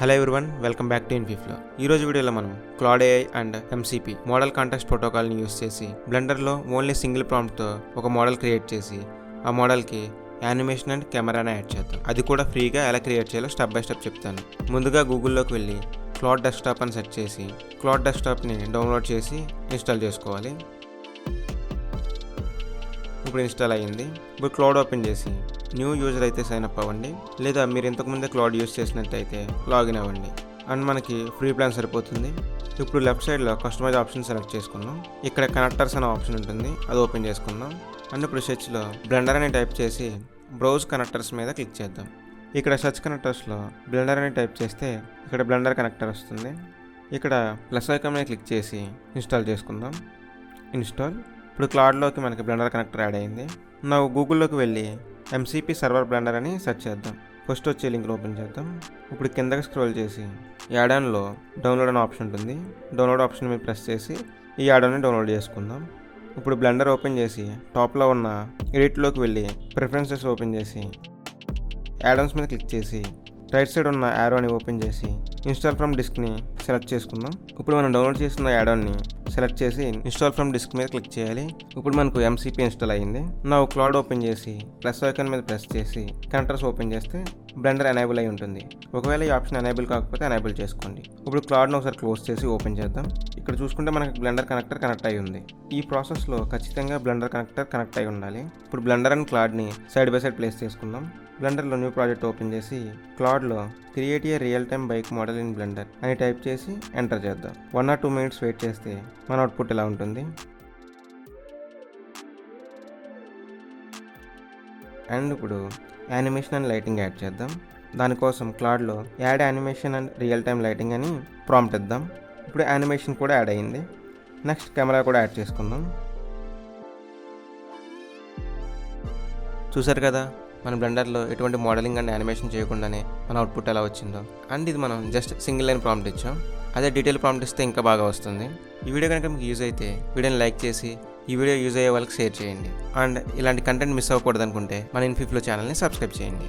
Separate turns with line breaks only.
Hello everyone, welcome back to Infiflow. ఈ రోజు వీడియోలో మనం Claude AI and MCP model context ప్రోటోకాల్ని యూస్ చేసి బ్లెండర్లో ఓన్లీ సింగిల్ ప్రాంప్ట్తో ఒక మోడల్ క్రియేట్ చేసి ఆ మోడల్కి యానిమేషన్ అండ్ కెమెరాని యాడ్ చేద్దాం. అది కూడా ఫ్రీగా ఎలా క్రియేట్ చేయాలో స్టెప్ బై స్టెప్ చెప్తాను. ముందుగా గూగుల్లోకి వెళ్ళి క్లాడ్ డెస్క్టాప్ అని సెర్చ్ చేసి క్లాడ్ డెస్క్టాప్ని డౌన్లోడ్ చేసి ఇన్స్టాల్ చేసుకోవాలి. ఇప్పుడు ఇన్స్టాల్ అయ్యింది. ఇప్పుడు క్లౌడ్ ఓపెన్ చేసి న్యూ యూజర్ అయితే సైన్ అప్ అవ్వండి, లేదా మీరు ఇంతకుముందే క్లౌడ్ యూజ్ చేసినట్టయితే లాగిన్ అవ్వండి. అండ్ మనకి ఫ్రీ ప్లాన్ సరిపోతుంది. ఇప్పుడు లెఫ్ట్ సైడ్లో కస్టమైజ్ ఆప్షన్ సెలెక్ట్ చేసుకుందాం. ఇక్కడ కనెక్టర్స్ అనే ఆప్షన్ ఉంటుంది, అది ఓపెన్ చేసుకుందాం. అండ్ ఇప్పుడు సెర్చ్లో బ్లెండర్ అని టైప్ చేసి బ్రౌజ్ కనెక్టర్స్ మీద క్లిక్ చేద్దాం. ఇక్కడ సెర్చ్ కనెక్టర్స్లో బ్లెండర్ అని టైప్ చేస్తే ఇక్కడ బ్లెండర్ కనెక్టర్ వస్తుంది. ఇక్కడ ప్లస్ ఐకాన్ మీద క్లిక్ చేసి ఇన్స్టాల్ చేసుకుందాం. ఇన్స్టాల్. ఇప్పుడు క్లాడ్లోకి మనకి బ్లెండర్ కనెక్టర్ యాడ్ అయింది. నా గూగుల్లోకి వెళ్ళి MCP సర్వర్ బ్లెండర్ అని సెర్చ్ చేద్దాం. ఫస్ట్ వచ్చే లింక్ ఓపెన్ చేద్దాం. ఇప్పుడు కిందకి స్క్రోల్ చేసి యాడ్ ఆన్లో డౌన్లోడ్ అనే ఆప్షన్ ఉంటుంది. డౌన్లోడ్ ఆప్షన్ మీద ప్రెస్ చేసి ఈ యాడ్ ఆన్ని డౌన్లోడ్ చేసుకుందాం. ఇప్పుడు బ్లెండర్ ఓపెన్ చేసి టాప్లో ఉన్న ఎడిట్లోకి వెళ్ళి ప్రిఫరెన్సెస్ ఓపెన్ చేసి యాడ్-ఆన్స్ మీద క్లిక్ చేసి రైట్ సైడ్ ఉన్న యారోని ఓపెన్ చేసి ఇన్స్టాల్ ఫ్రమ్ డిస్క్ని సెలెక్ట్ చేసుకుందాం. ఇప్పుడు మనం డౌన్లోడ్ చేసిన యాడ్-ఆన్ని సెలెక్ట్ చేసి ఇన్స్టాల్ ఫ్రమ్ డిస్క్ మీద క్లిక్ చేయాలి. ఇప్పుడు మనకు MCP ఇన్స్టాల్ అయ్యింది. నా క్లౌడ్ ఓపెన్ చేసి ప్లస్ ఐకాన్ మీద ప్రెస్ చేసి కనెక్టర్స్ ఓపెన్ చేస్తే బ్లెండర్ ఎనేబుల్ అయి ఉంటుంది. ఒకవేళ ఈ ఆప్షన్ ఎనేబుల్ కాకపోతే ఎనేబుల్ చేసుకోండి. ఇప్పుడు క్లౌడ్ని ఒకసారి క్లోజ్ చేసి ఓపెన్ చేద్దాం. ఇక్కడ చూసుకుంటే మనకి బ్లెండర్ కనెక్టర్ కనెక్ట్ అయి ఉంది. ఈ ప్రాసెస్లో ఖచ్చితంగా బ్లెండర్ కనెక్టర్ కనెక్ట్ అయి ఉండాలి. ఇప్పుడు బ్లెండర్ అండ్ క్లౌడ్ని సైడ్ బై సైడ్ ప్లేస్ చేసుకుందాం. బ్లెండర్లో న్యూ ప్రాజెక్ట్ ఓపెన్ చేసి క్లౌడ్లో create a real time bike model in Blender అని టైప్ చేసి ఎంటర్ చేద్దాం. 1 or 2 minutes వెయిట్ చేస్తే మన అవుట్పుట్ ఇలా ఉంటుంది. అండ్ ఇప్పుడు యానిమేషన్ అండ్ లైటింగ్ యాడ్ చేద్దాం. దానికోసం క్లౌడ్లో add animation and real time lighting అని ప్రాంప్ట్ ఇద్దాం. ఇప్పుడు యానిమేషన్ కూడా యాడ్ అయ్యింది. నెక్స్ట్ కెమెరా కూడా యాడ్ చేసుకుందాం. చూసారు కదా, మన బ్లెండర్లో ఎటువంటి మోడలింగ్ అండ్ యానిమేషన్ చేయకుండానే మన అవుట్పుట్ ఎలా వచ్చిందో. అండ్ ఇది మనం జస్ట్ సింగిల్ లైన్ ప్రాంప్ట్ ఇచ్చాం. అదే డీటెయిల్ ప్రాంప్ట్ ఇస్తే ఇంకా బాగా వస్తుంది. ఈ వీడియో కనుక మీకు యూజ్ అయితే వీడియోని లైక్ చేసి ఈ వీడియో యూజ్ అయ్యే వాళ్ళకి షేర్ చేయండి. అండ్ ఇలాంటి కంటెంట్ మిస్ అవ్వకూడదు అనుకుంటే మన ఇన్ఫిఫ్లో ఛానల్ని సబ్స్క్రైబ్ చేయండి.